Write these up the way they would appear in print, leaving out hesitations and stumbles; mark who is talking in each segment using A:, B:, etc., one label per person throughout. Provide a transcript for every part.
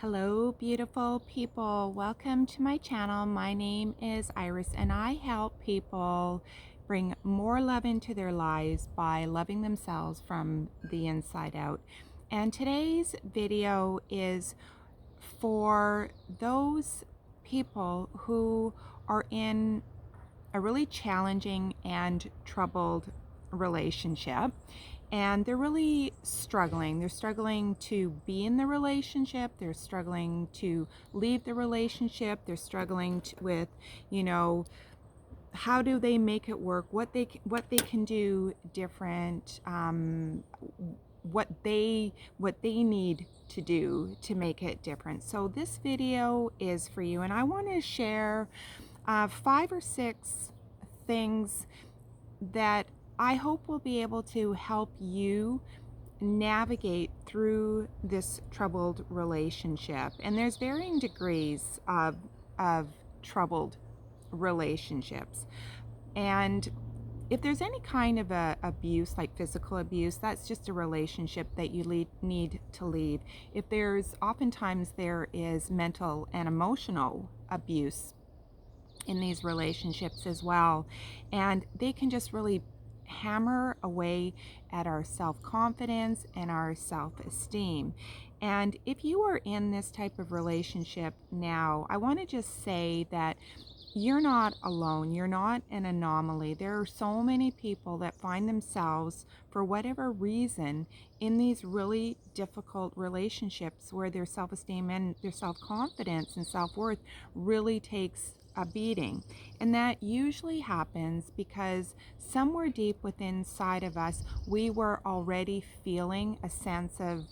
A: Hello, beautiful people. Welcome to my channel. My name is Iris, and I help people bring more love into their lives by loving themselves from the inside out. And today's video is for those people who are in a really challenging and troubled relationship, and they're really struggling. They're struggling to be in the relationship, they're struggling to leave the relationship, they're struggling with, you know, how do they make it work, what they can do different, what they need to do to make it different. So this video is for you, and I want to share 5 or 6 things that I hope will be able to help you navigate through this troubled relationship. And there's varying degrees of troubled relationships. And if there's any kind of abuse, like physical abuse, that's just a relationship that you need to leave. If oftentimes there is mental and emotional abuse in these relationships as well, and they can just really hammer away at our self-confidence and our self-esteem. And if you are in this type of relationship now, I want to just say that you're not alone. You're not an anomaly. There are so many people that find themselves, for whatever reason, in these really difficult relationships where their self-esteem and their self-confidence and self-worth really takes a beating. And that usually happens because somewhere deep within inside of us, we were already feeling a sense of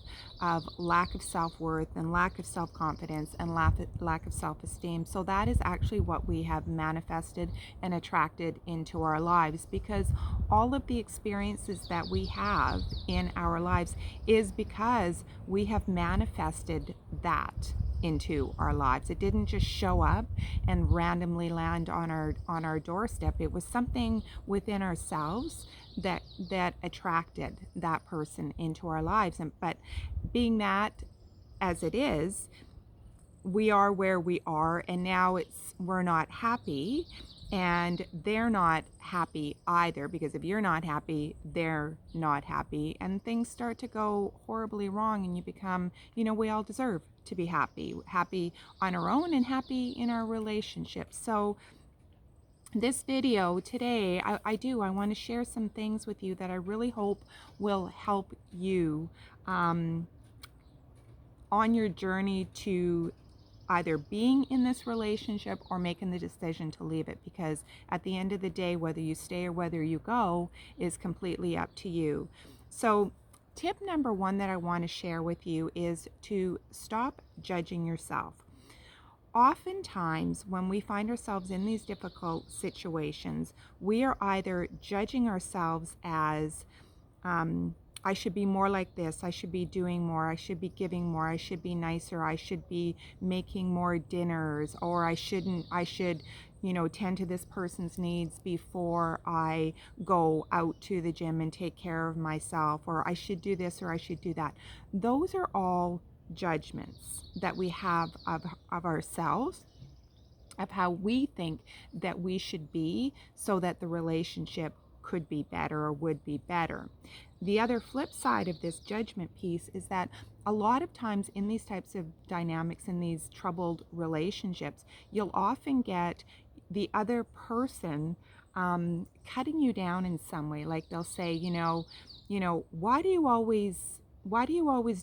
A: lack of self-worth and lack of self-confidence and lack of self-esteem. So that is actually what we have manifested and attracted into our lives, because all of the experiences that we have in our lives is because we have manifested that into our lives. It didn't just show up and randomly land on our doorstep. It was something within ourselves that attracted that person into our lives. But being that as it is, we are where we are, and now we're not happy, and they're not happy either, because if you're not happy, they're not happy, and things start to go horribly wrong, and you become, we all deserve to be happy on our own and happy in our relationships. So this video today, I want to share some things with you that I really hope will help you on your journey to either being in this relationship or making the decision to leave it, because at the end of the day, whether you stay or whether you go is completely up to you. So tip number 1 that I want to share with you is to stop judging yourself. Oftentimes, when we find ourselves in these difficult situations, we are either judging ourselves as, I should be more like this, I should be doing more, I should be giving more, I should be nicer, I should be making more dinners, or I should, tend to this person's needs before I go out to the gym and take care of myself, or I should do this or I should do that. Those are all judgments that we have of ourselves, of how we think that we should be so that the relationship could be better or would be better. The other flip side of this judgment piece is that a lot of times in these types of dynamics, in these troubled relationships, you'll often get the other person cutting you down in some way. Like they'll say, why do you always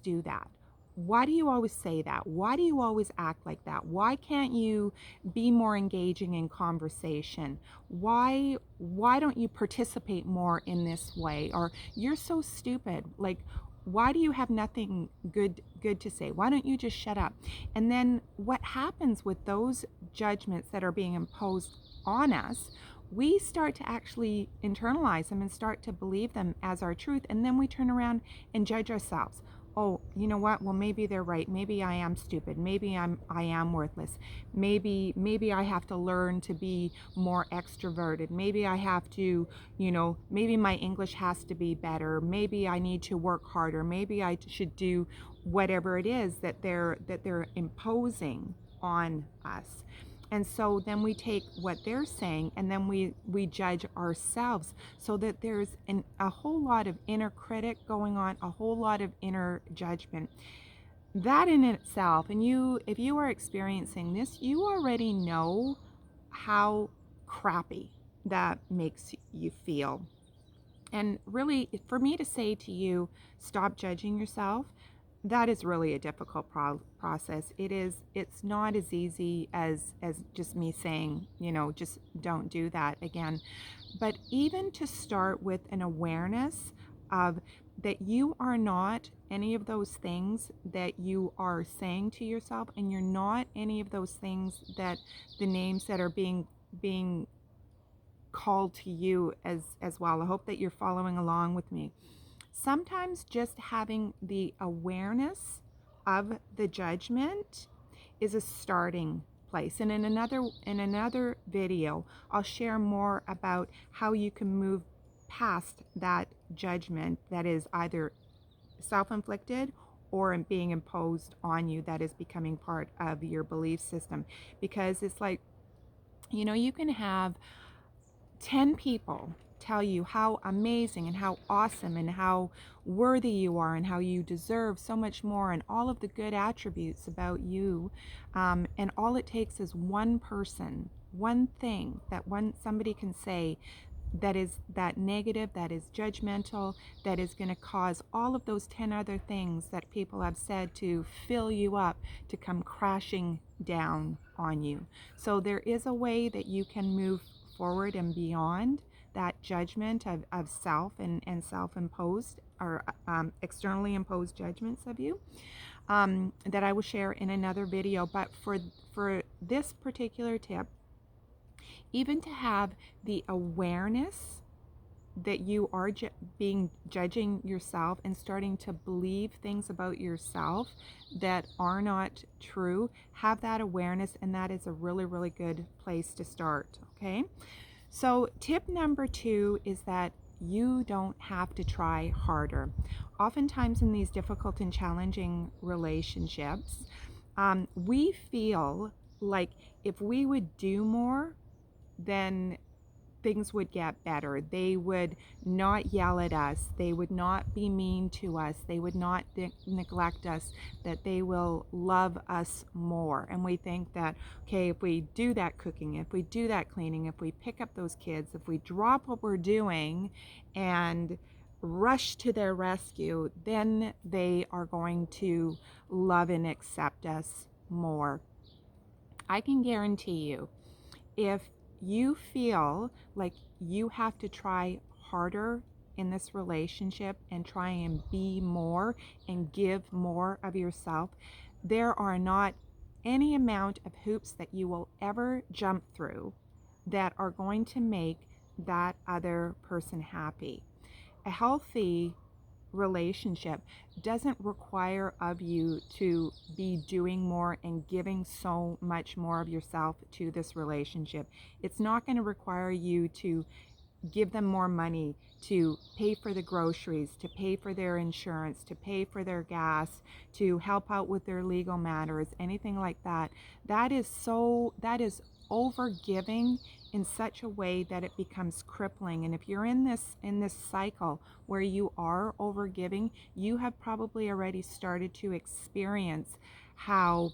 A: do that? Why do you always say that? Why do you always act like that? Why can't you be more engaging in conversation? Why don't you participate more in this way? Or you're so stupid. Like, why do you have nothing good to say? Why don't you just shut up? And then what happens with those judgments that are being imposed on us, we start to actually internalize them and start to believe them as our truth. And then we turn around and judge ourselves. Oh, you know what? Well, maybe they're right. Maybe I am stupid. Maybe I am worthless. Maybe I have to learn to be more extroverted. Maybe I have to, maybe my English has to be better. Maybe I need to work harder. Maybe I should do whatever it is that they're imposing on us. And so then we take what they're saying and then we judge ourselves, so that there's a whole lot of inner critic going on, a whole lot of inner judgment. That in itself, and if you are experiencing this, you already know how crappy that makes you feel. And really, for me to say to you, stop judging yourself, that is really a difficult process. It's not as easy as just me saying, just don't do that again. But even to start with an awareness of that you are not any of those things that you are saying to yourself, and you're not any of those things that the names that are being called to you as well. I hope that you're following along with me. Sometimes just having the awareness of the judgment is a starting place. And in another video, I'll share more about how you can move past that judgment that is either self-inflicted or being imposed on you, that is becoming part of your belief system. Because it's like, you can have 10 people tell you how amazing and how awesome and how worthy you are and how you deserve so much more and all of the good attributes about you. And all it takes is one person, one thing that somebody can say that is that negative, that is judgmental, that is going to cause all of those 10 other things that people have said to fill you up, to come crashing down on you. So there is a way that you can move forward and beyond that judgment of self and self-imposed or externally imposed judgments of you, that I will share in another video. But for this particular tip, even to have the awareness that you are judging yourself and starting to believe things about yourself that are not true, have that awareness, and that is a really, really good place to start, okay? So tip number 2 is that you don't have to try harder. Oftentimes in these difficult and challenging relationships, we feel like if we would do more, then things would get better. They would not yell at us. They would not be mean to us. They would not neglect us, that they will love us more. And we think that, okay, if we do that cooking, if we do that cleaning, if we pick up those kids, if we drop what we're doing and rush to their rescue, then they are going to love and accept us more. I can guarantee you, if you feel like you have to try harder in this relationship and try and be more and give more of yourself, there are not any amount of hoops that you will ever jump through that are going to make that other person happy. A healthy relationship doesn't require of you to be doing more and giving so much more of yourself to this relationship. It's not going to require you to give them more money, to pay for the groceries, to pay for their insurance, to pay for their gas, to help out with their legal matters, anything like that. That is over giving in such a way that it becomes crippling. And if you're in this cycle where you are over giving, you have probably already started to experience how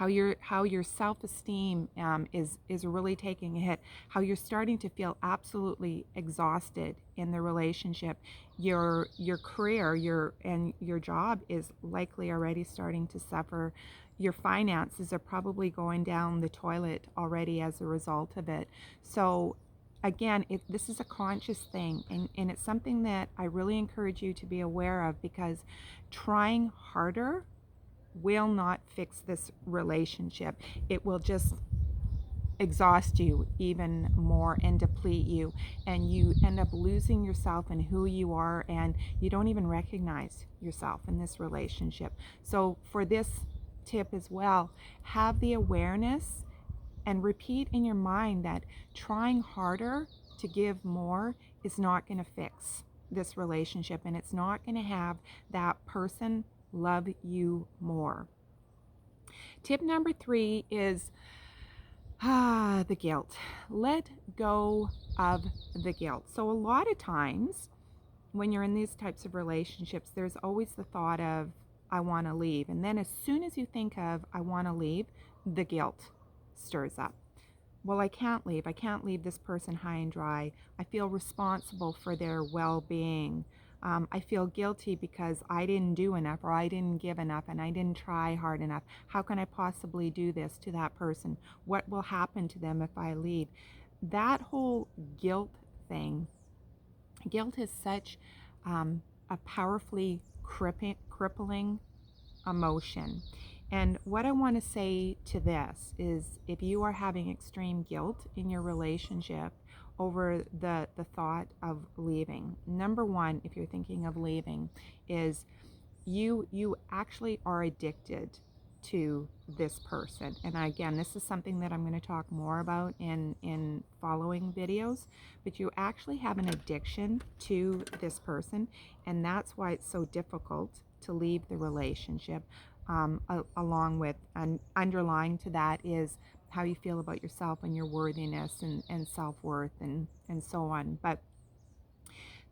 A: your self-esteem is really taking a hit, how you're starting to feel absolutely exhausted in the relationship. Your career, your job is likely already starting to suffer. Your finances are probably going down the toilet already as a result of it. So again, this is a conscious thing, and it's something that I really encourage you to be aware of, because trying harder will not fix this relationship. It will just exhaust you even more and deplete you, and you end up losing yourself and who you are, and you don't even recognize yourself in this relationship. So for this tip as well, have the awareness and repeat in your mind that trying harder to give more is not going to fix this relationship, and it's not going to have that person love you more. Tip number 3 is the guilt. Let go of the guilt. So a lot of times when you're in these types of relationships, there's always the thought of, I want to leave. And then as soon as you think of, I want to leave, the guilt stirs up. Well, I can't leave. I can't leave this person high and dry. I feel responsible for their well-being. I feel guilty because I didn't do enough, or I didn't give enough, and I didn't try hard enough. How can I possibly do this to that person? What will happen to them if I leave? That whole guilt thing, guilt is such a powerfully crippling emotion. And what I want to say to this is, if you are having extreme guilt in your relationship over the thought of leaving, number one, if you're thinking of leaving, is you actually are addicted to this person. And again, this is something that I'm going to talk more about in following videos, but you actually have an addiction to this person, and that's why it's so difficult to leave the relationship. Along with, and underlying to that, is how you feel about yourself and your worthiness and self-worth and so on. But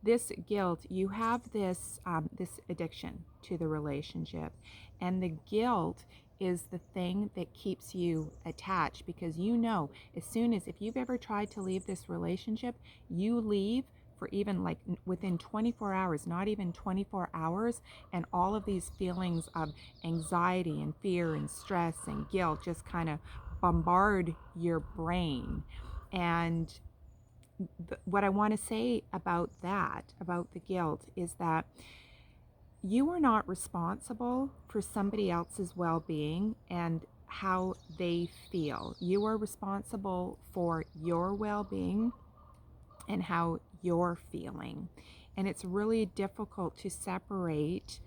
A: this guilt, you have this this addiction to the relationship, and the guilt is the thing that keeps you attached, because you know, as soon as, if you've ever tried to leave this relationship, you leave for even like within 24 hours, not even 24 hours, and all of these feelings of anxiety and fear and stress and guilt just kind of bombard your brain. And what I want to say about that, about the guilt, is that you are not responsible for somebody else's well-being and how they feel. You are responsible for your well-being and how you're feeling. And it's really difficult to separate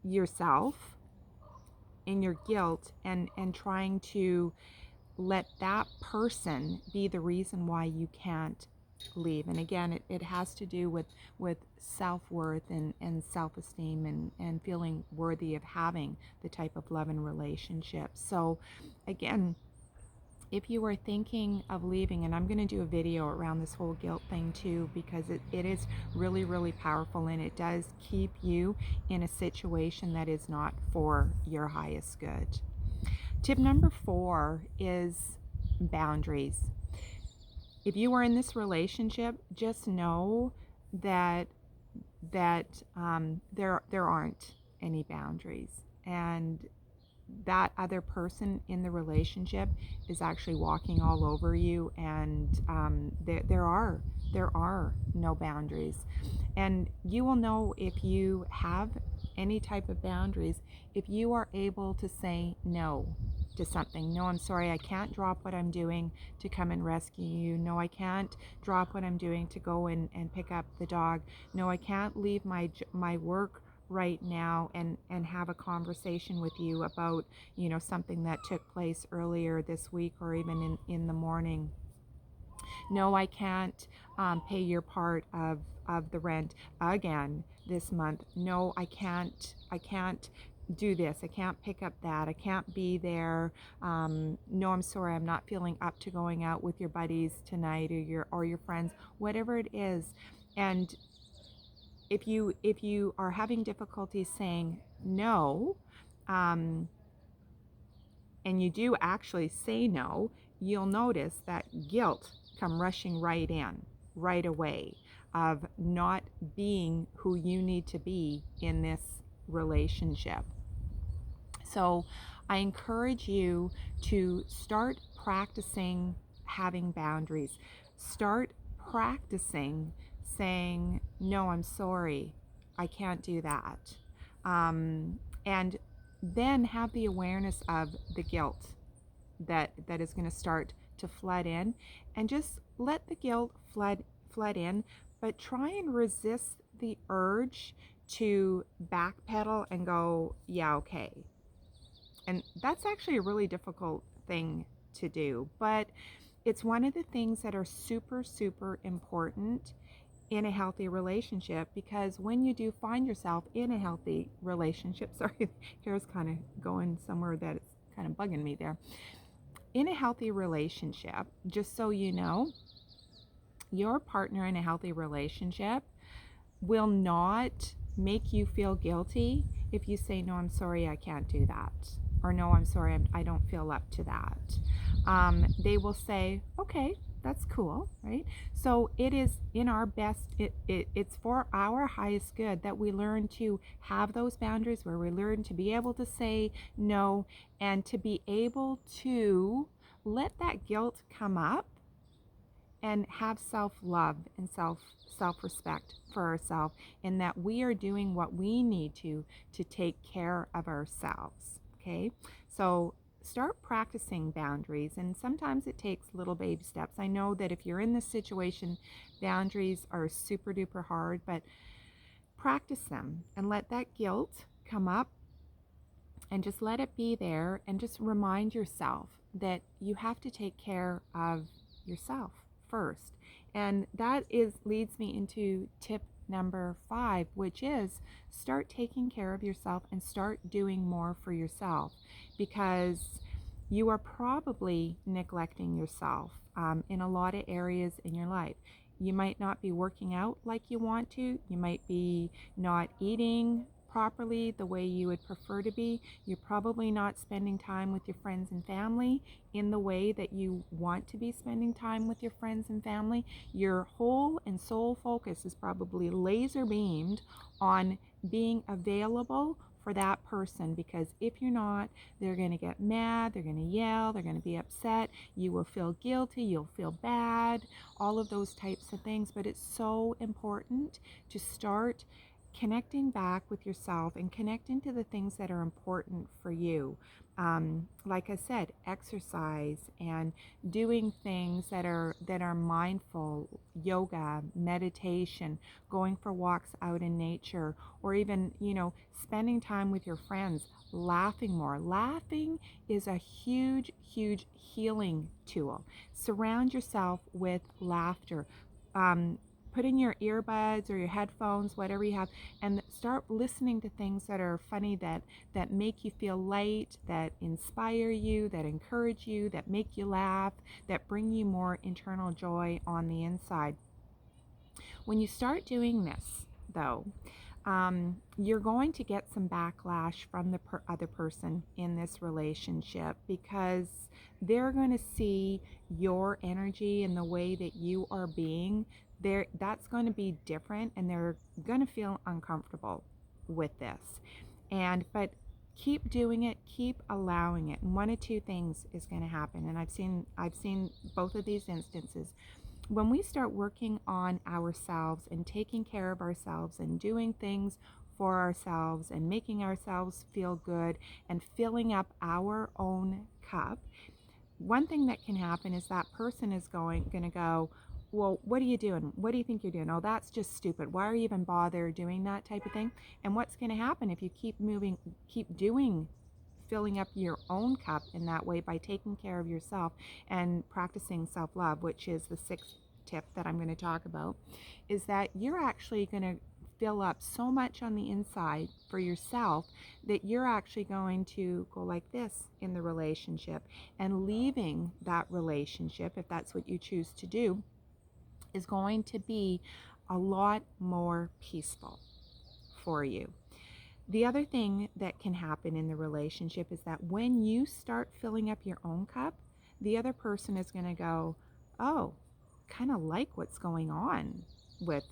A: yourself in your guilt and trying to let that person be the reason why you can't leave. And again, it has to do with self-worth and self-esteem and feeling worthy of having the type of love and relationship. So again, if you are thinking of leaving, and I'm going to do a video around this whole guilt thing too, because it is really, really powerful, and it does keep you in a situation that is not for your highest good. Tip number 4 is boundaries. If you are in this relationship, just know that there aren't any boundaries, and that other person in the relationship is actually walking all over you, and there are no boundaries. And you will know if you have any type of boundaries if you are able to say no to something. No, I'm sorry, I can't drop what I'm doing to come and rescue you. No, I can't drop what I'm doing to go and pick up the dog. No, I can't leave my work right now and have a conversation with you about, you know, something that took place earlier this week or even in the morning. No, I can't pay your part of the rent again this month. No, I can't do this. I can't pick up that. I can't be there. No, I'm sorry, I'm not feeling up to going out with your buddies tonight, or your friends, whatever it is. And if you are having difficulty saying no, and you do actually say no, you'll notice that guilt come rushing right in, right away, of not being who you need to be in this relationship. So I encourage you to start practicing having boundaries. Start practicing saying, no, I'm sorry, I can't do that. And then have the awareness of the guilt that is going to start to flood in, and just let the guilt flood in, but try and resist the urge to backpedal and go, yeah, okay. And that's actually a really difficult thing to do, but it's one of the things that are super, super important in a healthy relationship, because when you do find yourself in a healthy relationship, sorry, hair's kind of going somewhere that it's kind of bugging me there. In a healthy relationship, just so you know, your partner in a healthy relationship will not make you feel guilty if you say, no, I'm sorry, I can't do that. Or no, I'm sorry, I don't feel up to that. They will say, okay, that's cool, right? So it is in our best, it's for our highest good that we learn to have those boundaries, where we learn to be able to say no, and to be able to let that guilt come up and have self-love and self-respect for ourselves, in that we are doing what we need to take care of ourselves. Okay, so start practicing boundaries, and sometimes it takes little baby steps. I know that if you're in this situation, boundaries are super duper hard, but practice them and let that guilt come up and just let it be there, and just remind yourself that you have to take care of yourself first. And that leads me into tip number 5, which is start taking care of yourself and start doing more for yourself, because you are probably neglecting yourself in a lot of areas in your life. You might not be working out like you want to. You might be not eating properly the way you would prefer to be. You're probably not spending time with your friends and family in the way that you want to be spending time with your friends and family. Your whole and sole focus is probably laser beamed on being available for that person, because if you're not, they're going to get mad, they're going to yell, they're going to be upset, you will feel guilty, you'll feel bad, all of those types of things. But it's so important to start connecting back with yourself and connecting to the things that are important for you. Like I said, exercise and doing things that are mindful, yoga, meditation, going for walks out in nature, or even, spending time with your friends, laughing more. Laughing is a huge, huge healing tool. Surround yourself with laughter. Put in your earbuds or your headphones, whatever you have, and start listening to things that are funny, that make you feel light, that inspire you, that encourage you, that make you laugh, that bring you more internal joy on the inside. When you start doing this, though, you're going to get some backlash from the other person in this relationship, because they're going to see your energy and the way that you are being there. That's going to be different, and they're going to feel uncomfortable with this. But keep doing it, keep allowing it, and one of two things is going to happen. And I've seen both of these instances. When we start working on ourselves and taking care of ourselves and doing things for ourselves and making ourselves feel good and filling up our own cup, one thing that can happen is that person is going to go, well, what are you doing? What do you think you're doing? Oh, that's just stupid. Why are you even bother doing that type of thing? And what's going to happen if you keep doing filling up your own cup in that way, by taking care of yourself and practicing self-love, which is the 6th tip that I'm going to talk about, is that you're actually going to fill up so much on the inside for yourself that you're actually going to go like this in the relationship, and leaving that relationship, if that's what you choose to do, is going to be a lot more peaceful for you. The other thing that can happen in the relationship is that when you start filling up your own cup, the other person is going to go, oh, kind of like what's going on with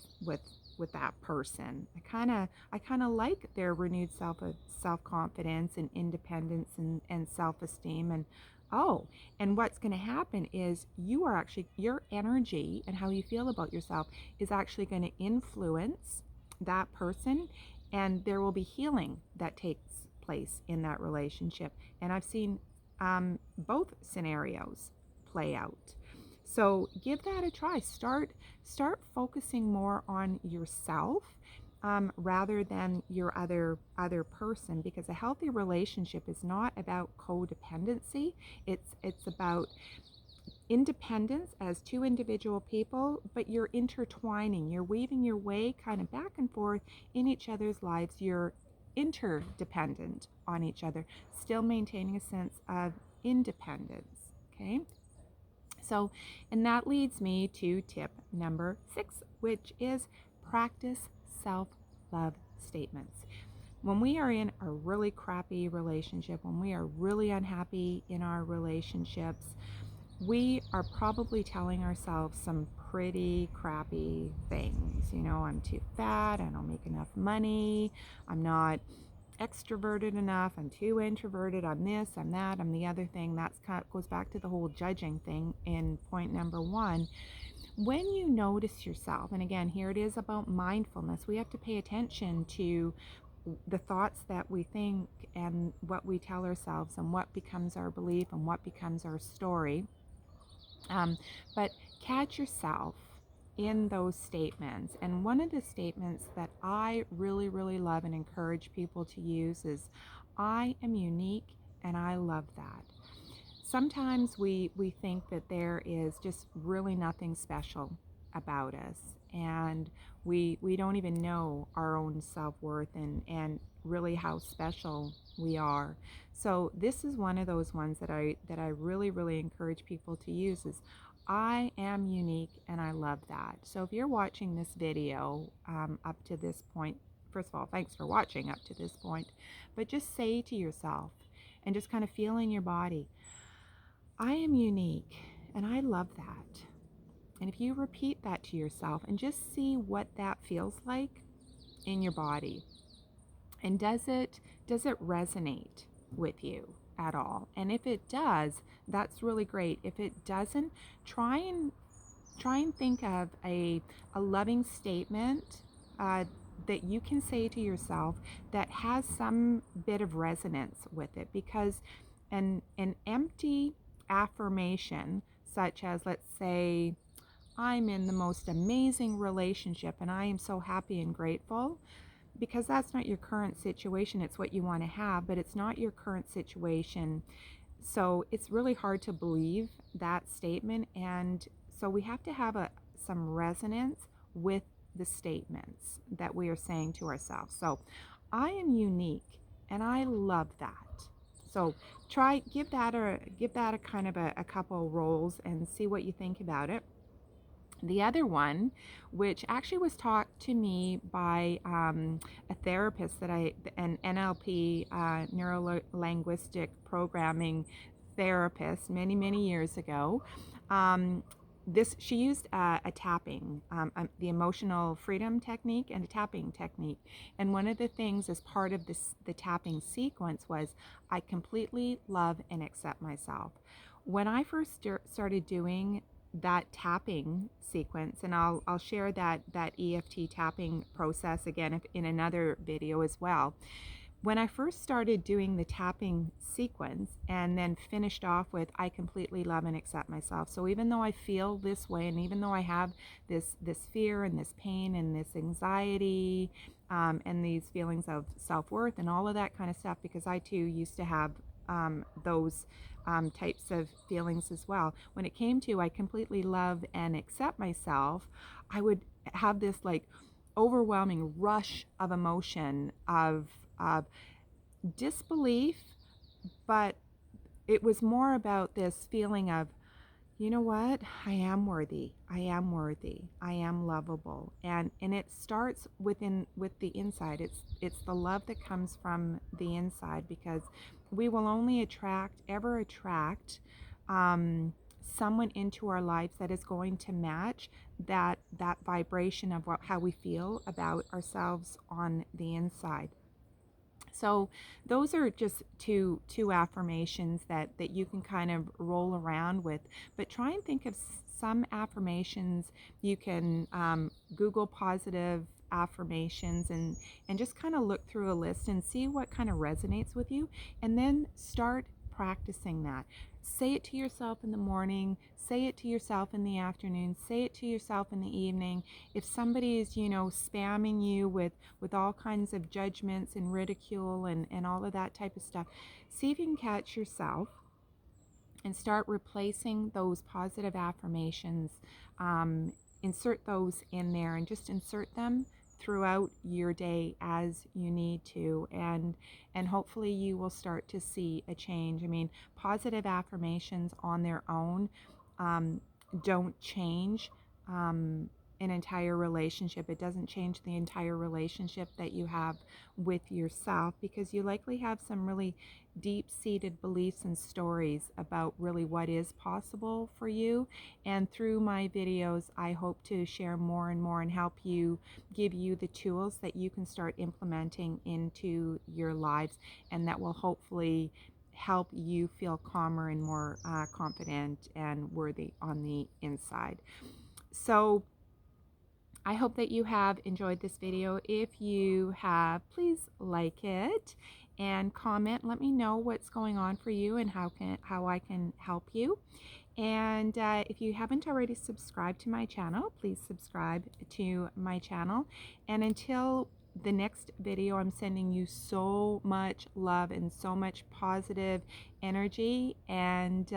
A: that person. I kind of like their renewed self-confidence and independence and self-esteem. And what's going to happen is your energy and how you feel about yourself is actually going to influence that person, and there will be healing that takes place in that relationship. And I've seen both scenarios play out. So give that a try. Start focusing more on yourself rather than your other person, because a healthy relationship is not about codependency. It's about independence as two individual people, but you're intertwining, you're weaving your way kind of back and forth in each other's lives. You're interdependent on each other, still maintaining a sense of independence. Okay, so, and that leads me to tip number 6, which is practice self-love statements. When we are in a really crappy relationship, when we are really unhappy in our relationships, we are probably telling ourselves some pretty crappy things. You know, I'm too fat, I don't make enough money, I'm not extroverted enough, I'm too introverted, I'm this, I'm that, I'm the other thing. That goes back to the whole judging thing in point number 1. When you notice yourself, and again, here it is about mindfulness, we have to pay attention to the thoughts that we think and what we tell ourselves and what becomes our belief and what becomes our story. But catch yourself in those statements. And one of the statements that I really, really love and encourage people to use is, I am unique and I love that. Sometimes we think that there is just really nothing special about us, and we don't even know our own self-worth and really how special we are. So this is one of those ones that I really, really encourage people to use is, I am unique and I love that. So if you're watching this video up to this point, first of all, thanks for watching up to this point, but just say to yourself and just kind of feel in your body, I am unique and I love that. And if you repeat that to yourself and just see what that feels like in your body, and does it resonate with you at all? And if it does, that's really great. If it doesn't, try and think of a loving statement that you can say to yourself that has some bit of resonance with it, because an empty affirmation, such as, let's say, I'm in the most amazing relationship and I am so happy and grateful, because that's not your current situation. It's what you want to have, but it's not your current situation. So it's really hard to believe that statement. And so we have to have some resonance with the statements that we are saying to ourselves. So I am unique and I love that. So give that a kind of a couple rolls and see what you think about it. The other one, which actually was taught to me by a therapist an NLP, neuro-linguistic programming therapist, many, many years ago. She used a tapping, the emotional freedom technique and a tapping technique. And one of the things as part of the tapping sequence was, I completely love and accept myself. When I first started doing that tapping sequence, and I'll share that EFT tapping process again in another video as well. When I first started doing the tapping sequence and then finished off with, I completely love and accept myself. So even though I feel this way, and even though I have this fear and this pain and this anxiety and these feelings of self-worth and all of that kind of stuff, because I too used to have those types of feelings as well. When it came to, I completely love and accept myself, I would have this like overwhelming rush of emotion of disbelief, but it was more about this feeling of, you know what, I am worthy, I am worthy, I am lovable. And it starts with the inside. It's the love that comes from the inside, because we will only ever attract someone into our lives that is going to match that vibration of how we feel about ourselves on the inside. So those are just two affirmations that you can kind of roll around with. But try and think of some affirmations. You can Google positive affirmations and just kind of look through a list and see what kind of resonates with you, and then start practicing that. Say it to yourself in the morning, say it to yourself in the afternoon, say it to yourself in the evening. If somebody is, spamming you with all kinds of judgments and ridicule and all of that type of stuff, see if you can catch yourself and start replacing those positive affirmations. Insert those in there and just insert them throughout your day as you need to, and hopefully you will start to see a change. I mean, positive affirmations on their own don't change an entire relationship. It doesn't change the entire relationship that you have with yourself, because you likely have some really deep-seated beliefs and stories about really what is possible for you. And through my videos, I hope to share more and more and help you, give you the tools that you can start implementing into your lives, and that will hopefully help you feel calmer and more confident and worthy on the inside. So I hope that you have enjoyed this video. If you have, please like it and comment. Let me know what's going on for you and how I can help you. And if you haven't already subscribed to my channel, please subscribe to my channel. And until the next video, I'm sending you so much love and so much positive energy. And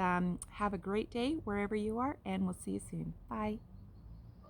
A: have a great day wherever you are, and we'll see you soon. Bye.